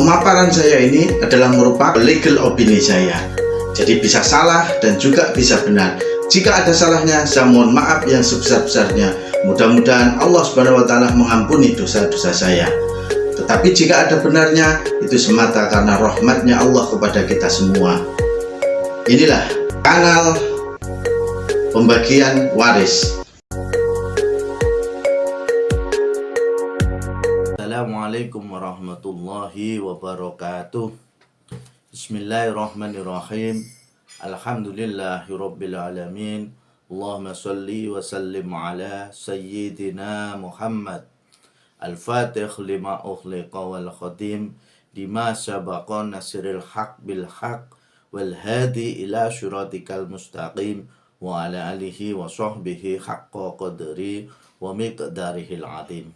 Pemaparan saya ini adalah merupakan legal opini saya. Jadi bisa salah dan juga bisa benar. Jika ada salahnya, saya mohon maaf yang sebesar-besarnya. Mudah-mudahan Allah Subhanahu wa taala mengampuni dosa-dosa saya. Tetapi jika ada benarnya, itu semata karena rahmatnya Allah kepada kita semua. Inilah kanal pembagian waris. Assalamualaikum warahmatullahi wabarakatuh. Bismillahirrahmanirrahim. Alhamdulillahirabbil alamin. Allahumma shalli wa sallim ala sayyidina Muhammad. Al-Fatih lima ukhliqa wal khatim lima sabaqa nasiril haq bil haq wal hadi ila syiratikal mustaqim wa ala alihi wa sahbihi haqqa qadri wa miqdarihil azim.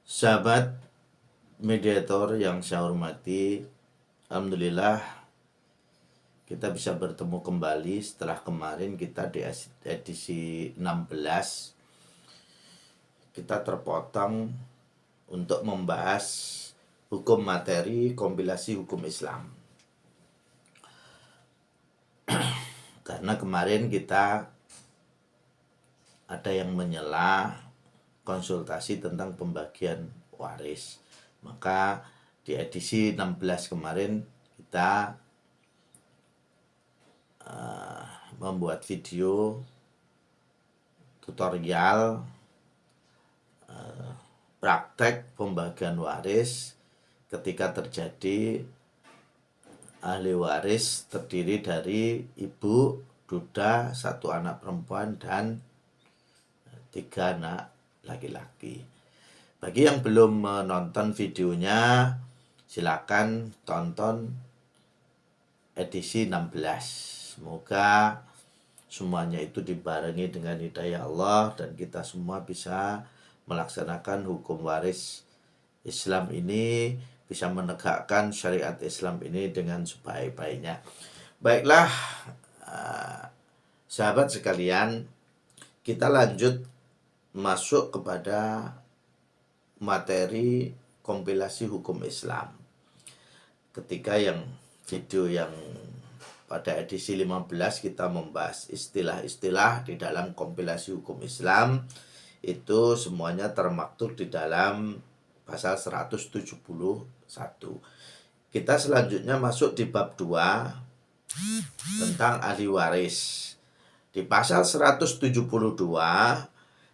Sahabat mediator yang saya hormati, alhamdulillah kita bisa bertemu kembali setelah kemarin kita di edisi 16. Kita terpotong untuk membahas hukum materi kompilasi hukum Islam. Karena kemarin kita ada yang menyela konsultasi tentang pembagian waris. Maka di edisi 16 kemarin kita membuat video tutorial praktek pembagian waris ketika terjadi ahli waris terdiri dari ibu, duda, 1 anak perempuan dan 3 anak laki-laki. Bagi yang belum menonton videonya, silakan tonton edisi 16. Semoga semuanya itu dibarengi dengan hidayah Allah dan kita semua bisa melaksanakan hukum waris Islam ini, bisa menegakkan syariat Islam ini dengan sebaik-baiknya. Baiklah, sahabat sekalian, kita lanjut masuk kepada materi kompilasi hukum Islam. Ketika video yang pada edisi 15 kita membahas istilah-istilah di dalam kompilasi hukum Islam, itu semuanya termaktub di dalam pasal 171. Kita selanjutnya masuk di bab 2 tentang ahli waris. Di pasal 172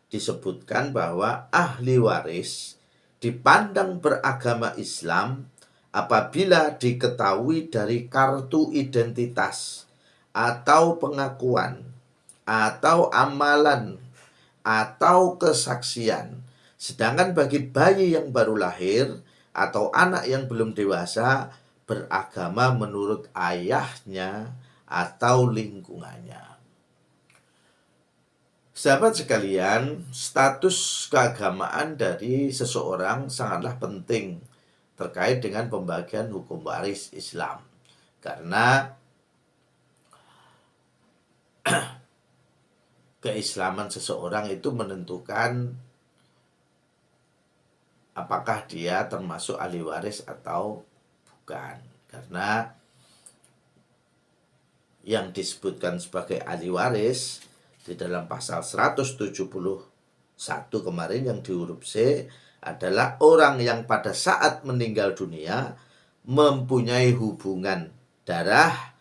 disebutkan bahwa ahli waris dipandang beragama Islam apabila diketahui dari kartu identitas atau pengakuan atau amalan atau kesaksian. Sedangkan bagi bayi yang baru lahir atau anak yang belum dewasa beragama menurut ayahnya atau lingkungannya. Sahabat sekalian, status keagamaan dari seseorang sangatlah penting terkait dengan pembagian hukum waris Islam. Karena keislaman seseorang itu menentukan apakah dia termasuk ahli waris atau bukan. Karena yang disebutkan sebagai ahli waris di dalam pasal 171 kemarin yang di huruf C adalah orang yang pada saat meninggal dunia mempunyai hubungan darah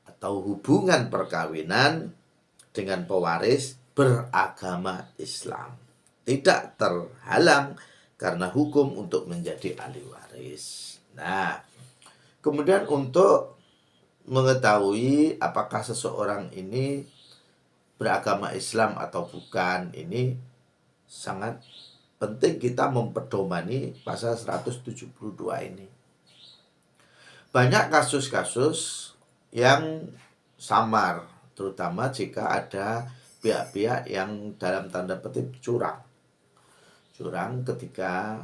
atau hubungan perkawinan dengan pewaris beragama Islam. Tidak terhalang karena hukum untuk menjadi ahli waris. Nah, kemudian untuk mengetahui apakah seseorang ini beragama Islam atau bukan, ini sangat penting kita mempedomani pasal 172 ini. Banyak kasus-kasus yang samar, terutama jika ada pihak-pihak yang dalam tanda petik curang. Curang ketika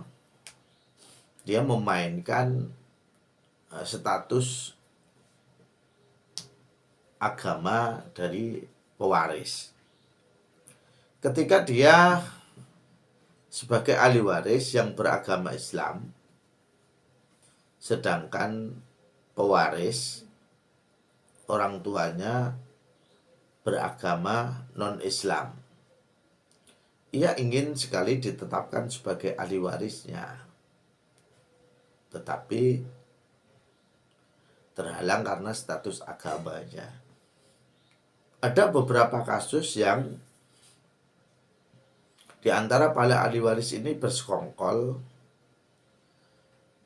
dia memainkan status agama dari pewaris. Ketika dia sebagai ahli waris yang beragama Islam, sedangkan pewaris orang tuanya beragama non-Islam. Ia ingin sekali ditetapkan sebagai ahli warisnya, tetapi terhalang karena status agamanya. Ada beberapa kasus yang di antara para ahli waris ini bersekongkol,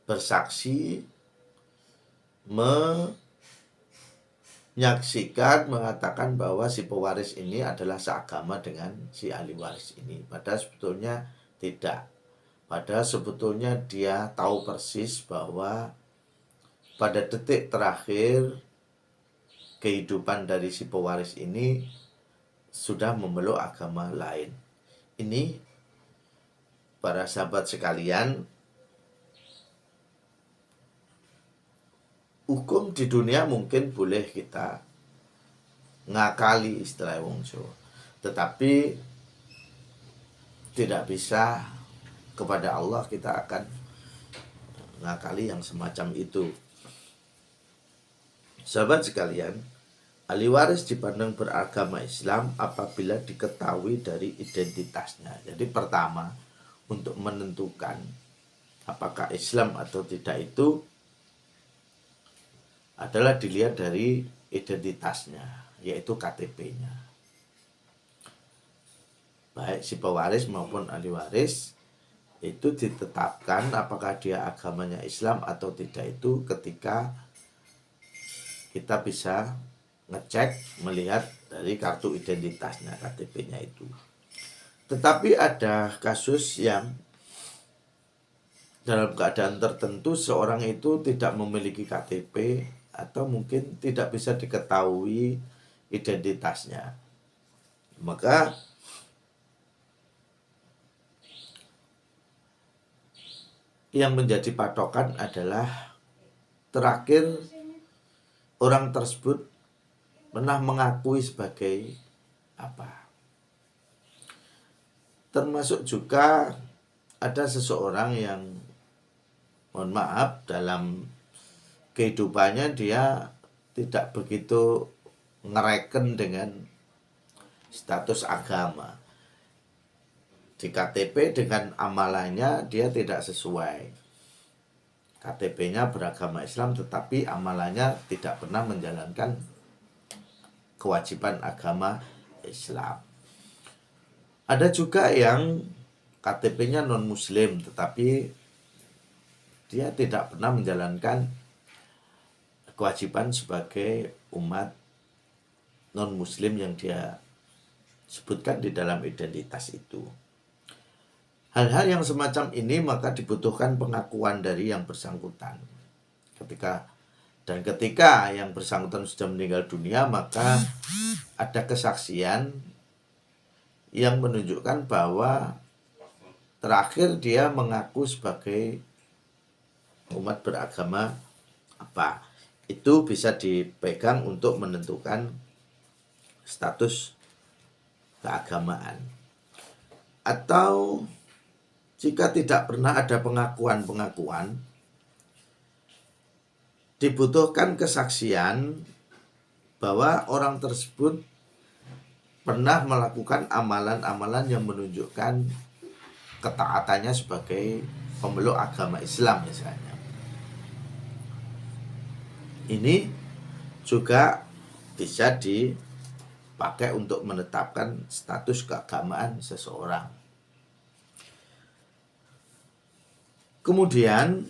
bersaksi, menyaksikan, mengatakan bahwa si pewaris ini adalah seagama dengan si ahli waris ini. Padahal sebetulnya tidak. Padahal sebetulnya dia tahu persis bahwa pada detik terakhir kehidupan dari si pewaris ini sudah memeluk agama lain. Ini para sahabat sekalian, hukum di dunia mungkin boleh kita ngakali istilah wong Jawa, tetapi tidak bisa kepada Allah kita akan ngakali yang semacam itu. Sahabat sekalian, ahli waris dipandang beragama Islam apabila diketahui dari identitasnya. Jadi pertama, untuk menentukan apakah Islam atau tidak itu adalah dilihat dari identitasnya, yaitu KTP-nya. Baik si pewaris maupun ahli waris itu ditetapkan apakah dia agamanya Islam atau tidak itu ketika kita bisa ngecek, melihat dari kartu identitasnya, KTP-nya itu. Tetapi ada kasus yang dalam keadaan tertentu seorang itu tidak memiliki KTP atau mungkin tidak bisa diketahui identitasnya. Maka yang menjadi patokan adalah terakhir orang tersebut pernah mengakui sebagai apa. Termasuk juga ada seseorang yang, mohon maaf, dalam kehidupannya dia tidak begitu ngereken dengan status agama. Di KTP dengan amalannya dia tidak sesuai. KTP-nya beragama Islam tetapi amalannya tidak pernah menjalankan kewajiban agama Islam. Ada juga yang KTP-nya non-muslim tetapi dia tidak pernah menjalankan kewajiban sebagai umat non-muslim yang dia sebutkan di dalam identitas itu. Hal-hal yang semacam ini maka dibutuhkan pengakuan dari yang bersangkutan. Ketika yang bersangkutan sudah meninggal dunia, maka ada kesaksian yang menunjukkan bahwa terakhir dia mengaku sebagai umat beragama apa. Itu bisa dipegang untuk menentukan status keagamaan. Atau jika tidak pernah ada pengakuan-pengakuan, dibutuhkan kesaksian bahwa orang tersebut pernah melakukan amalan-amalan yang menunjukkan ketaatannya sebagai pemeluk agama Islam misalnya. Ini juga bisa dipakai untuk menetapkan status keagamaan seseorang. Kemudian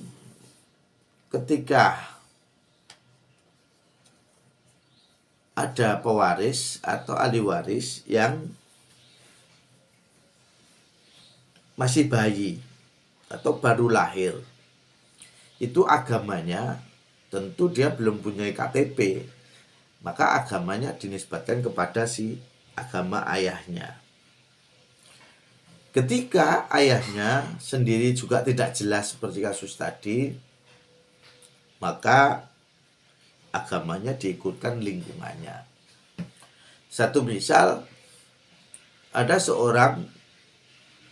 ketika ada pewaris atau ahli waris yang masih bayi atau baru lahir, itu agamanya tentu dia belum punya KTP, maka agamanya dinisbatkan kepada si agama ayahnya. Ketika ayahnya sendiri juga tidak jelas seperti kasus tadi, maka agamanya diikutkan lingkungannya. Satu misal, ada seorang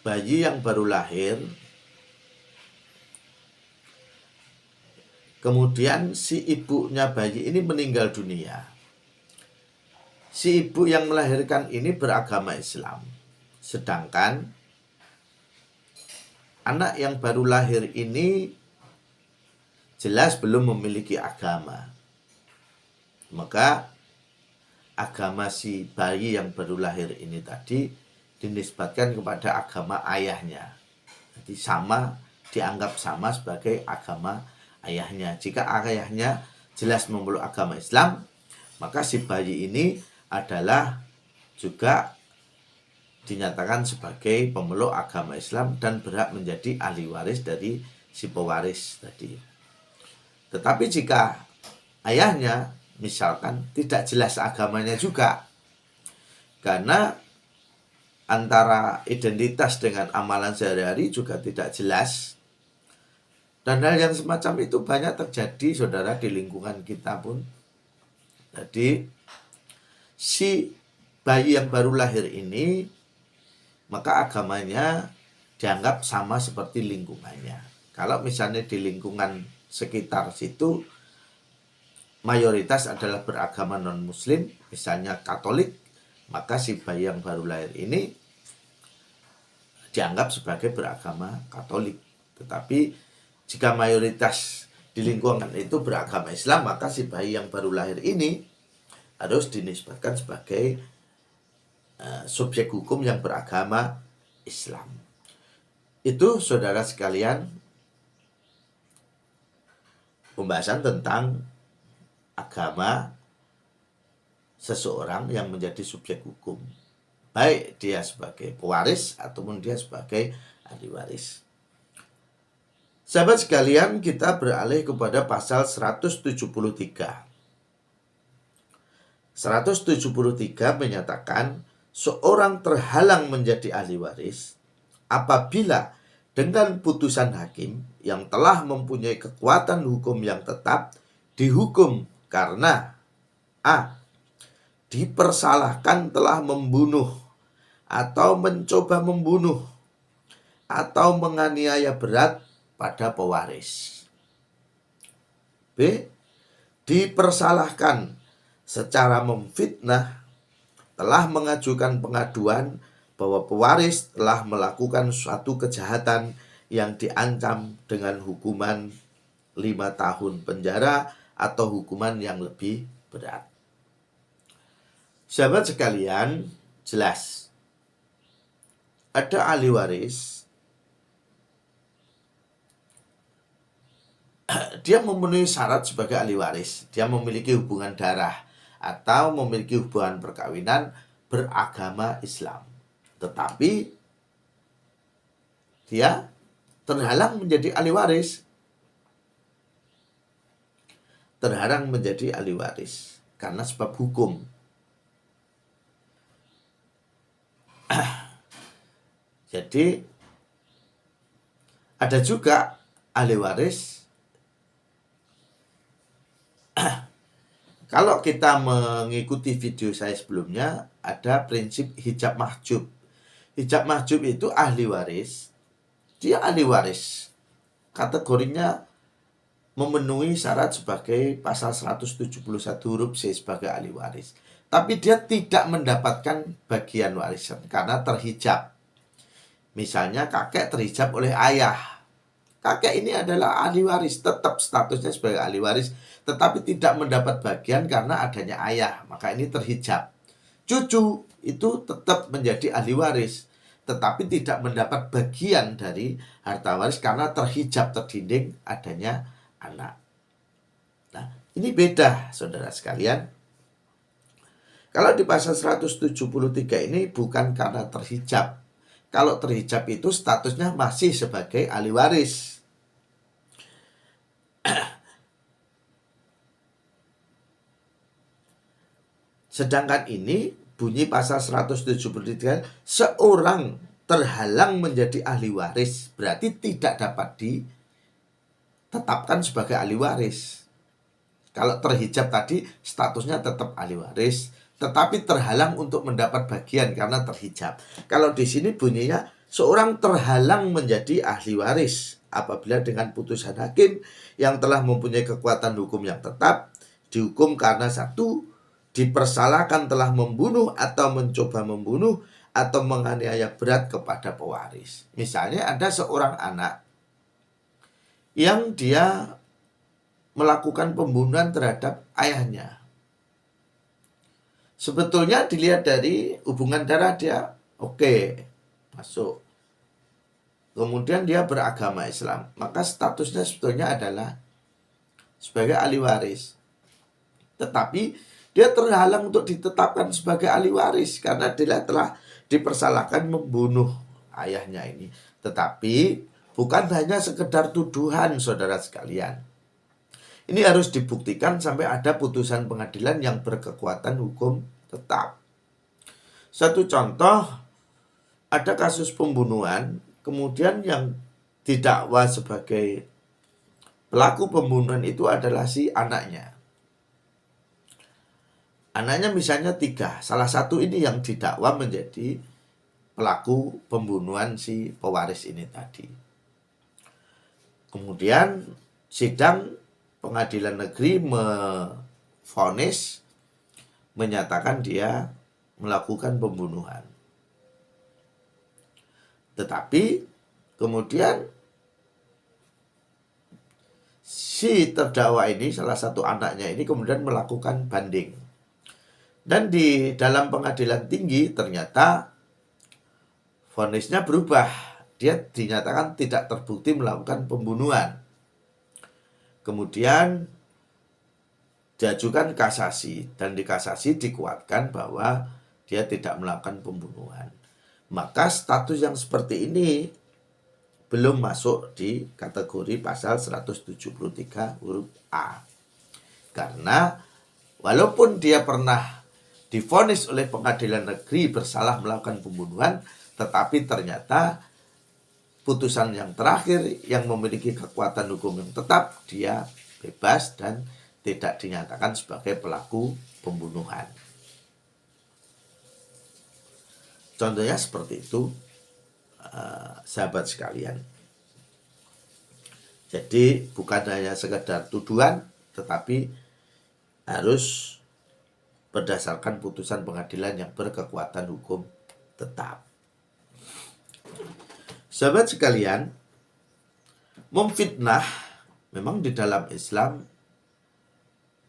bayi yang baru lahir, Kemudian si ibunya bayi ini meninggal dunia. Si ibu yang melahirkan ini beragama Islam. Sedangkan anak yang baru lahir ini jelas belum memiliki agama. Maka agama si bayi yang baru lahir ini tadi dinisbatkan kepada agama ayahnya. Jadi dianggap sama sebagai agama ayahnya. Jika ayahnya jelas memeluk agama Islam, maka si bayi ini adalah juga dinyatakan sebagai pemeluk agama Islam dan berhak menjadi ahli waris dari si pewaris tadi. Tetapi jika ayahnya misalkan tidak jelas agamanya juga, karena antara identitas dengan amalan sehari-hari juga tidak jelas, dan hal yang semacam itu banyak terjadi, saudara, di lingkungan kita pun. Jadi si bayi yang baru lahir ini, maka agamanya dianggap sama seperti lingkungannya. Kalau misalnya di lingkungan sekitar situ mayoritas adalah beragama non-muslim, misalnya Katolik, maka si bayi yang baru lahir ini dianggap sebagai beragama Katolik. Tetapi jika mayoritas di lingkungan itu beragama Islam, maka si bayi yang baru lahir ini harus dinisbatkan sebagai subjek hukum yang beragama Islam. Itu, saudara sekalian, pembahasan tentang agama seseorang yang menjadi subjek hukum, baik dia sebagai pewaris ataupun dia sebagai ahli waris. Sahabat sekalian, kita beralih kepada pasal 173. 173 menyatakan seorang terhalang menjadi ahli waris apabila dengan putusan hakim yang telah mempunyai kekuatan hukum yang tetap dihukum karena a. dipersalahkan telah membunuh atau mencoba membunuh atau menganiaya berat pada pewaris. B. Dipersalahkan secara memfitnah, telah mengajukan pengaduan bahwa pewaris telah melakukan suatu kejahatan yang diancam dengan hukuman 5 tahun penjara atau hukuman yang lebih berat. Sahabat sekalian, jelas ada ahli waris, dia memenuhi syarat sebagai ahli waris. Dia memiliki hubungan darah atau memiliki hubungan perkawinan beragama Islam. Tetapi dia terhalang menjadi ahli waris. Terhalang menjadi ahli waris karena sebab hukum. Jadi ada juga ahli waris. Kalau kita mengikuti video saya sebelumnya, ada prinsip hijab mahjub. Hijab mahjub itu ahli waris. Dia ahli waris. Kategorinya memenuhi syarat sebagai pasal 171 huruf C sebagai ahli waris. Tapi dia tidak mendapatkan bagian warisan karena terhijab. Misalnya kakek terhijab oleh ayah. Kakek ini adalah ahli waris, tetap statusnya sebagai ahli waris, tetapi tidak mendapat bagian karena adanya ayah, maka ini terhijab. Cucu itu tetap menjadi ahli waris, tetapi tidak mendapat bagian dari harta waris karena terhijab, terdinding adanya anak. Nah, ini beda, saudara sekalian. Kalau di pasal 173 ini bukan karena terhijab. Kalau terhijab itu statusnya masih sebagai ahli waris. Sedangkan ini bunyi pasal 173, seorang terhalang menjadi ahli waris berarti tidak dapat ditetapkan sebagai ahli waris. Kalau terhijab tadi statusnya tetap ahli waris, tetapi terhalang untuk mendapat bagian karena terhijab. Kalau di sini bunyinya seorang terhalang menjadi ahli waris apabila dengan putusan hakim yang telah mempunyai kekuatan hukum yang tetap dihukum karena satu, dipersalahkan telah membunuh atau mencoba membunuh atau menganiaya berat kepada pewaris. Misalnya ada seorang anak yang dia melakukan pembunuhan terhadap ayahnya. Sebetulnya dilihat dari hubungan darah dia, oke, masuk. Kemudian dia beragama Islam, maka statusnya sebetulnya adalah sebagai ahli waris. Tetapi dia terhalang untuk ditetapkan sebagai ahli waris karena dia telah dipersalahkan membunuh ayahnya ini. Tetapi bukan hanya sekedar tuduhan, saudara sekalian. Ini harus dibuktikan sampai ada putusan pengadilan yang berkekuatan hukum tetap. Satu contoh, ada kasus pembunuhan, kemudian yang didakwa sebagai pelaku pembunuhan itu adalah si anaknya. Anaknya misalnya 3, salah satu ini yang didakwa menjadi pelaku pembunuhan si pewaris ini tadi. Kemudian sidang pengadilan negeri memvonis, menyatakan dia melakukan pembunuhan. Tetapi kemudian si terdakwa ini, salah satu anaknya ini kemudian melakukan banding. Dan di dalam pengadilan tinggi ternyata vonisnya berubah. Dia dinyatakan tidak terbukti melakukan pembunuhan. Kemudian diajukan kasasi, dan di kasasi dikuatkan bahwa dia tidak melakukan pembunuhan. Maka status yang seperti ini belum masuk di kategori pasal 173 huruf A. Karena walaupun dia pernah divonis oleh pengadilan negeri bersalah melakukan pembunuhan, tetapi ternyata putusan yang terakhir yang memiliki kekuatan hukum yang tetap, dia bebas dan tidak dinyatakan sebagai pelaku pembunuhan. Contohnya seperti itu, sahabat sekalian. Jadi bukan hanya sekedar tuduhan, tetapi harus berdasarkan putusan pengadilan yang berkekuatan hukum tetap. Sahabat sekalian, memfitnah, memang di dalam Islam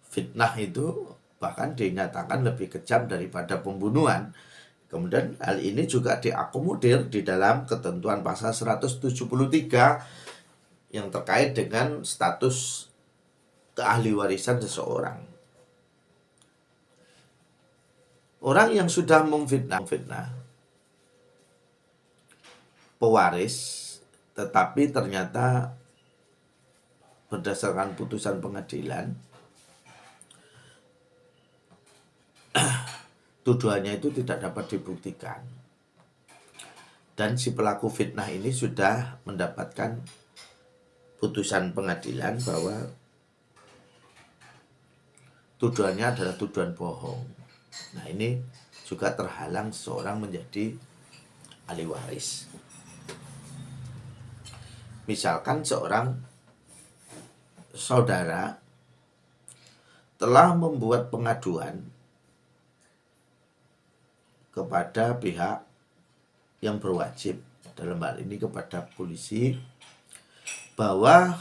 fitnah itu bahkan dinyatakan lebih kejam daripada pembunuhan. Kemudian hal ini juga diakomodir di dalam ketentuan pasal 173 yang terkait dengan status keahliwarisan seseorang. Orang yang sudah memfitnah pewaris, tetapi ternyata berdasarkan putusan pengadilan tuduhannya itu tidak dapat dibuktikan, dan si pelaku fitnah ini sudah mendapatkan putusan pengadilan bahwa tuduhannya adalah tuduhan bohong. Nah, ini juga terhalang seseorang menjadi ahli waris. Misalkan seorang saudara telah membuat pengaduan kepada pihak yang berwajib, dalam hal ini kepada polisi, bahwa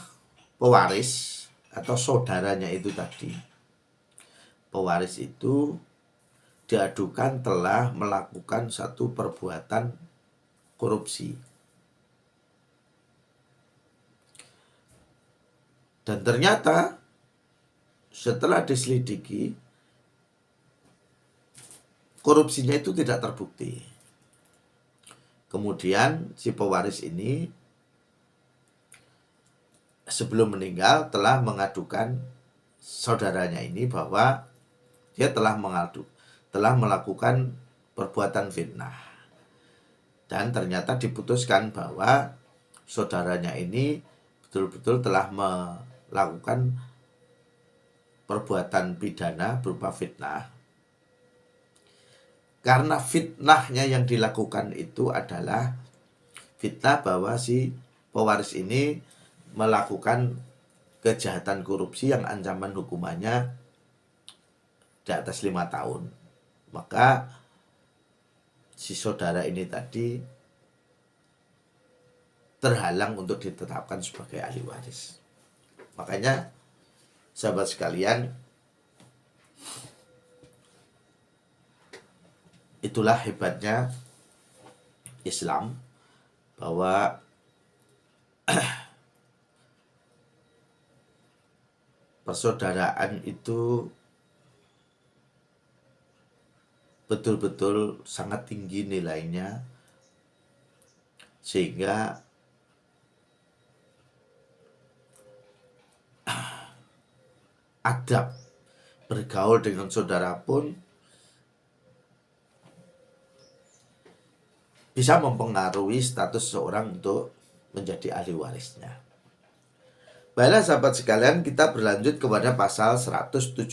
pewaris atau saudaranya itu tadi, pewaris itu diadukan telah melakukan satu perbuatan korupsi. Dan ternyata setelah diselidiki, korupsinya itu tidak terbukti. Kemudian si pewaris ini sebelum meninggal telah mengadukan saudaranya ini bahwa dia telah melakukan perbuatan fitnah. Dan ternyata diputuskan bahwa saudaranya ini betul-betul telah melakukan perbuatan pidana berupa fitnah. Karena fitnahnya yang dilakukan itu adalah fitnah bahwa si pewaris ini melakukan kejahatan korupsi yang ancaman hukumannya di atas 5 tahun, maka si saudara ini tadi terhalang untuk ditetapkan sebagai ahli waris. Makanya sahabat sekalian, itulah hebatnya Islam, bahwa persaudaraan itu betul-betul sangat tinggi nilainya, sehingga adab bergaul dengan saudara pun bisa mempengaruhi status seorang untuk menjadi ahli warisnya. Baiklah sahabat sekalian, kita berlanjut kepada pasal 174.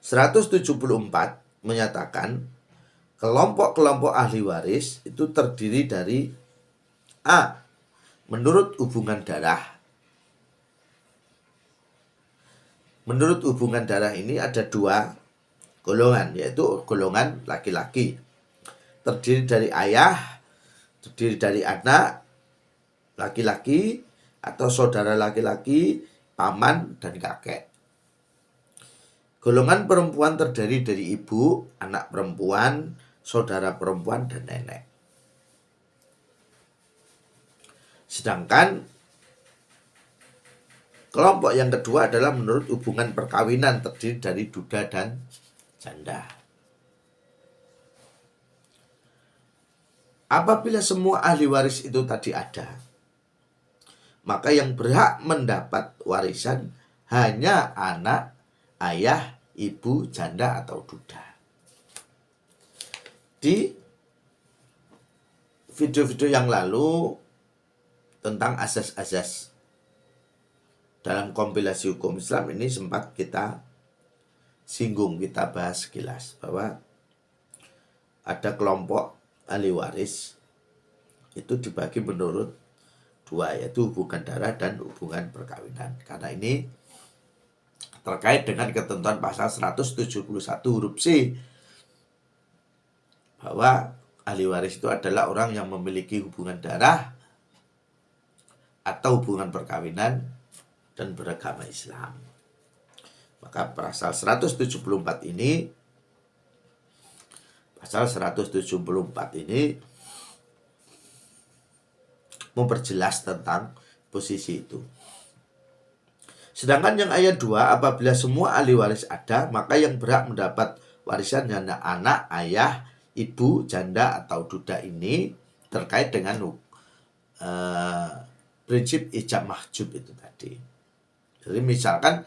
174 menyatakan kelompok-kelompok ahli waris itu terdiri dari A. Menurut hubungan darah. Menurut hubungan darah ini ada 2 golongan, yaitu golongan laki-laki. Terdiri dari ayah, terdiri dari anak laki-laki atau saudara laki-laki, paman, dan kakek. Golongan perempuan terdiri dari ibu, anak perempuan, saudara perempuan, dan nenek. Sedangkan kelompok yang kedua adalah menurut hubungan perkawinan, terdiri dari duda dan janda. Apabila semua ahli waris itu tadi ada, maka yang berhak mendapat warisan hanya anak, ayah, ibu, janda, atau duda. Di video-video yang lalu tentang asas-asas dalam kompilasi hukum Islam ini sempat kita singgung, kita bahas sekilas bahwa ada kelompok ahli waris itu dibagi menurut 2, yaitu hubungan darah dan hubungan perkawinan. Karena ini terkait dengan ketentuan pasal 171 huruf C, bahwa ahli waris itu adalah orang yang memiliki hubungan darah atau hubungan perkawinan dan beragama Islam. Maka pasal 174 ini memperjelas tentang posisi itu. Sedangkan yang ayat 2, apabila semua ahli waris ada, maka yang berhak mendapat warisan hanya anak, ayah, ibu, janda, atau duda. Ini terkait dengan prinsip ijab mahjub itu tadi. Jadi misalkan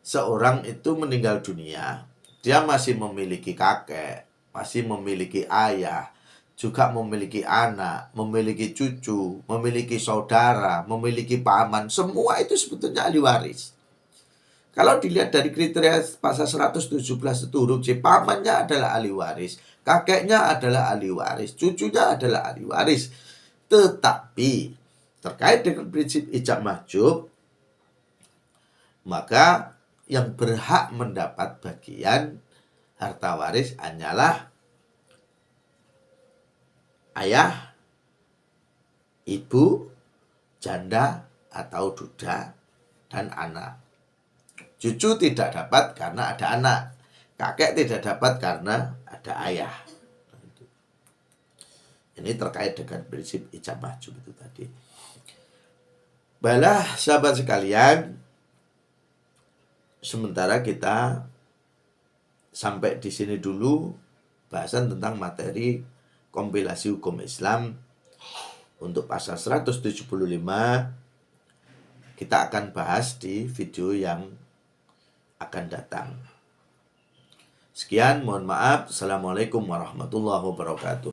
seorang itu meninggal dunia, dia masih memiliki kakek, masih memiliki ayah, juga memiliki anak, memiliki cucu, memiliki saudara, memiliki paman, semua itu sebetulnya ahli waris. Kalau dilihat dari kriteria pasal 117 itu huruf C, pamannya adalah ahli waris, kakeknya adalah ahli waris, cucunya adalah ahli waris. Tetapi terkait dengan prinsip ijab mahjub, maka yang berhak mendapat bagian harta waris hanyalah ayah, ibu, janda atau duda, dan anak. Cucu tidak dapat karena ada anak. Kakek tidak dapat karena ada ayah. Ini terkait dengan prinsip ijab mahjub itu tadi. Baiklah sahabat sekalian, sementara kita sampai di sini dulu bahasan tentang materi kompilasi hukum Islam untuk pasal 175. Kita akan bahas di video yang akan datang. Sekian, mohon maaf. Assalamualaikum warahmatullahi wabarakatuh.